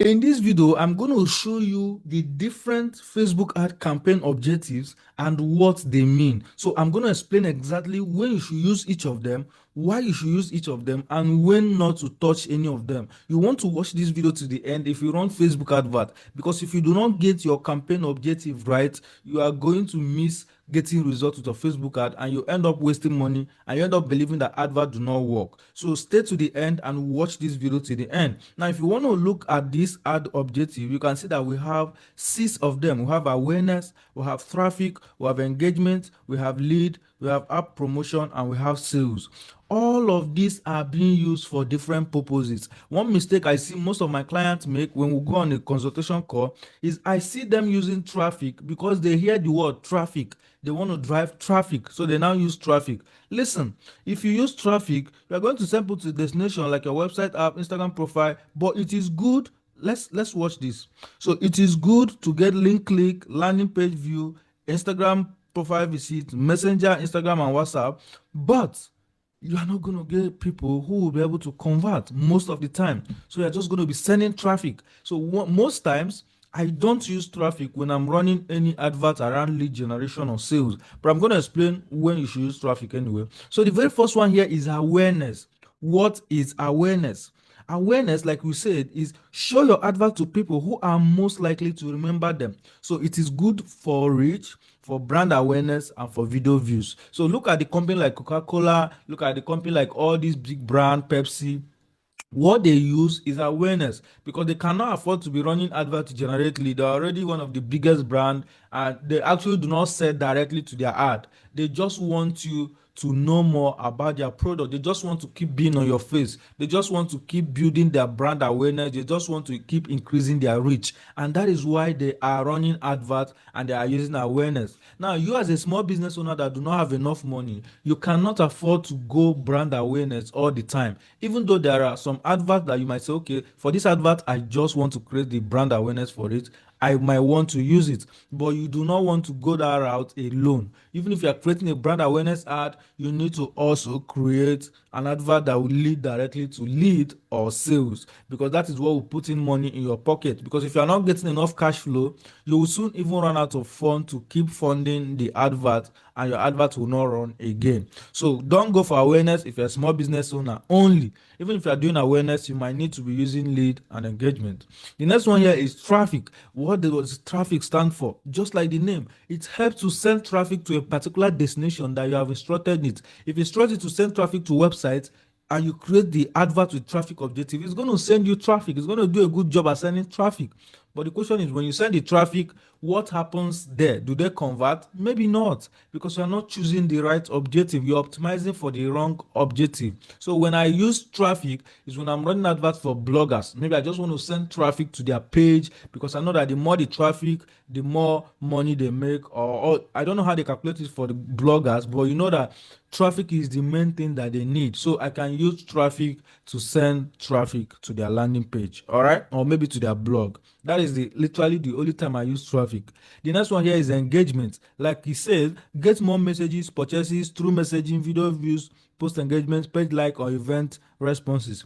In this video, I'm going to show you the different Facebook ad campaign objectives and what they mean. So I'm going to explain exactly when you should use each of them, why you should use each of them, and when not to touch any of them. You want to watch this video to the end if you run Facebook advert, because if you do not get your campaign objective right, you are going to miss getting results with your Facebook ad, and you end up wasting money, and you end up believing that advert do not work. So stay to the end and watch this video to the end. Now, if you want to look at this ad objective, you can see that we have 6 of them. We have awareness, we have traffic, we have engagement, we have lead, we have app promotion, and we have sales. All of these are being used for different purposes. One mistake I see most of my clients make when we go on a consultation call is I see them using traffic because they hear the word traffic. They want to drive traffic, so they now use traffic. Listen, if you use traffic, you are going to send people to destination like your website, app, Instagram profile, but it is good. Let's watch this. So it is good to get link click, landing page view, Instagram profile visit, Messenger, Instagram, and WhatsApp, but you are not going to get people who will be able to convert most of the time. So you're just going to be sending traffic. So most times, I don't use traffic when I'm running any advert around lead generation or sales, but I'm going to explain when you should use traffic anyway. So the very first one here is awareness. What is awareness? Awareness, like we said, is show your advert to people who are most likely to remember them. So it is good for reach, for brand awareness, and for video views. So look at the company like Coca-Cola, look at the company like all these big brand, Pepsi. What they use is awareness because they cannot afford to be running advert to generate lead. They're already one of the biggest brand, and they actually do not sell directly to their ad. They just want you to know more about their product. They just want to keep being on your face. They just want to keep building their brand awareness. They just want to keep increasing their reach, and that is why they are running adverts and they are using awareness. Now, you as a small business owner that do not have enough money, you cannot afford to go brand awareness all the time. Even though there are some adverts that you might say, okay, for this advert, I just want to create the brand awareness for it. I might want to use it, but you do not want to go that route alone. Even if you are creating a brand awareness ad, you need to also create an advert that will lead directly to lead or sales, because that is what will put in money in your pocket. Because if you are not getting enough cash flow, you will soon even run out of fund to keep funding the advert, and your advert will not run again. So don't go for awareness if you're a small business owner only. Even if you're doing awareness, you might need to be using lead and engagement. The next one here is traffic. What does traffic stand for? Just like the name, it helps to send traffic to a particular destination that you have instructed it. If you instruct it to send traffic to websites, and you create the advert with traffic objective, it's going to send you traffic. It's going to do a good job at sending traffic. But the question is, when you send the traffic, what happens there? Do they convert? Maybe not, because you're not choosing the right objective. You're optimizing for the wrong objective. So when I use traffic is when I'm running adverts for bloggers. Maybe I just want to send traffic to their page because I know that the more the traffic, the more money they make. Or I don't know how they calculate it for the bloggers, but you know that traffic is the main thing that they need. So I can use traffic to send traffic to their landing page, all right, or maybe to their blog. That is literally the only time I use traffic. The next one here is engagement. Like he said, get more messages, purchases through messaging, video views, post engagement, page like, or event responses.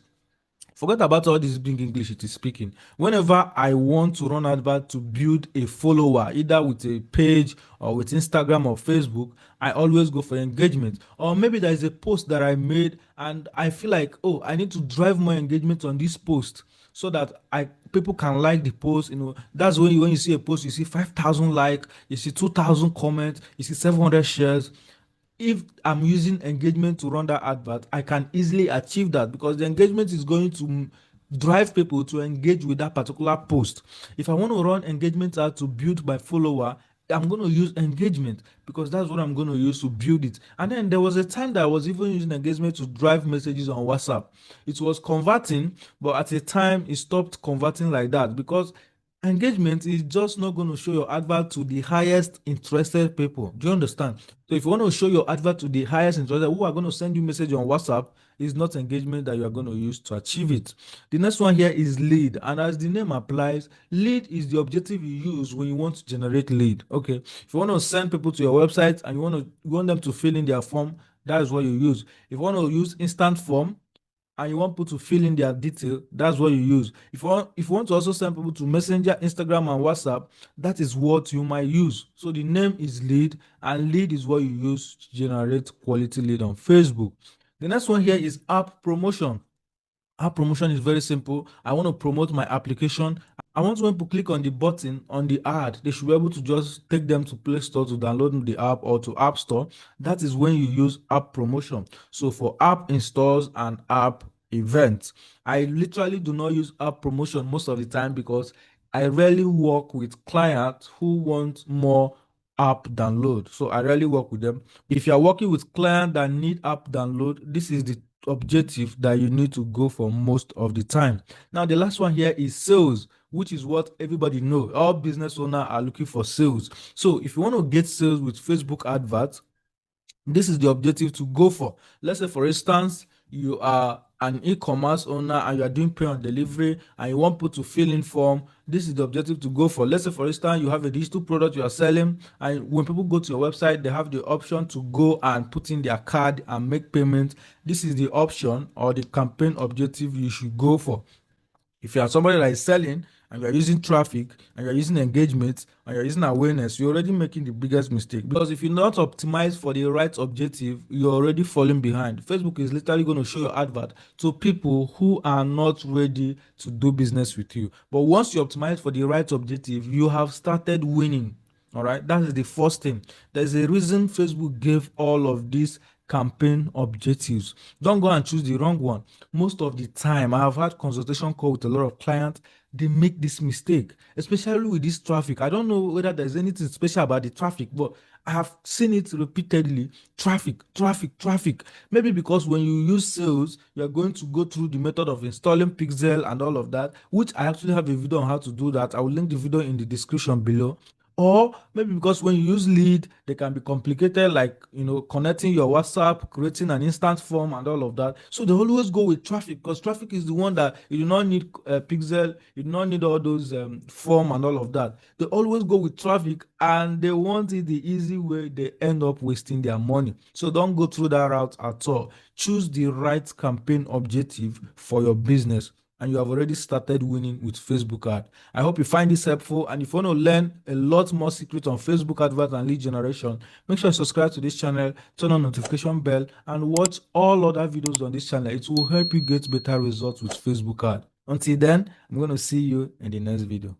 Forget about all this big English it is speaking. Whenever I want to run advert to build a follower, either with a page or with Instagram or Facebook, I always go for engagement. Or maybe there is a post that I made and I feel like, oh, I need to drive more engagement on this post so that I people can like the post. That's when you see a post, you see 5,000 like, you see 2,000 comments, you see 700 shares. If I'm using engagement to run that advert, I can easily achieve that because the engagement is going to drive people to engage with that particular post. If I want to run engagement ad to build my follower, I'm going to use engagement because that's what I'm going to use to build it. And then there was a time that I was even using engagement to drive messages on WhatsApp. It was converting, but at a time it stopped converting like that because engagement is just not going to show your advert to the highest interested people. Do you understand? So if you want to show your advert to the highest interested who are going to send you message on WhatsApp, is not engagement that you are going to use to achieve it. The next one here is lead, and as the name applies, lead is the objective you use when you want to generate lead. Okay, if you want to send people to your website and you want them to fill in their form, that is what you use. If you want to use instant form, and you want people to fill in their detail, that's what you use. If you want to also send people to Messenger, Instagram, and WhatsApp, that is what you might use. So the name is lead, and lead is what you use to generate quality lead on Facebook. The next one here is app promotion. App promotion is very simple. I want to promote my application. I want when people click on the button on the ad, they should be able to just take them to Play Store to download the app, or to App Store. That is when you use app promotion. So for app installs and app events, I literally do not use app promotion most of the time, because I rarely work with clients who want more app download. So I rarely work with them. If you are working with clients that need app download, this is the objective that you need to go for most of the time. Now, the last one here is sales, which is what everybody knows. All business owners are looking for sales. So if you want to get sales with Facebook adverts, this is the objective to go for. Let's say, for instance, you are an e-commerce owner and you are doing pay on delivery and you want people to fill in form. This is the objective to go for. Let's say, for instance, you have a digital product you are selling, and when people go to your website, they have the option to go and put in their card and make payment. This is the option or the campaign objective you should go for. If you are somebody that is selling and you are using traffic and you are using engagement and you are using awareness, you're already making the biggest mistake. Because if you're not optimized for the right objective, you're already falling behind. Facebook is literally going to show your advert to people who are not ready to do business with you. But once you optimize for the right objective, you have started winning. All right, that is the first thing. There's a reason Facebook gave all of these campaign objectives. Don't go and choose the wrong one. Most of the time, I have had consultation call with a lot of clients. They make this mistake, especially with this traffic. I don't know whether there's anything special about the traffic, but I have seen it repeatedly. Traffic, traffic, traffic. Maybe because when you use sales, you're going to go through the method of installing Pixel and all of that, which I actually have a video on how to do that. I will link the video in the description below. Or maybe because when you use lead, they can be complicated, like connecting your WhatsApp, creating an instant form, and all of that. So they always go with traffic, because traffic is the one that you do not need pixel, you do not need all those form and all of that. They always go with traffic, and they want it the easy way. They end up wasting their money. So don't go through that route at all. Choose the right campaign objective for your business, and you have already started winning with Facebook ad. I hope you find this helpful. And if you want to learn a lot more secrets on Facebook advert and lead generation, make sure you subscribe to this channel, turn on notification bell, and watch all other videos on this channel. It will help you get better results with Facebook ad. Until then, I'm going to see you in the next video.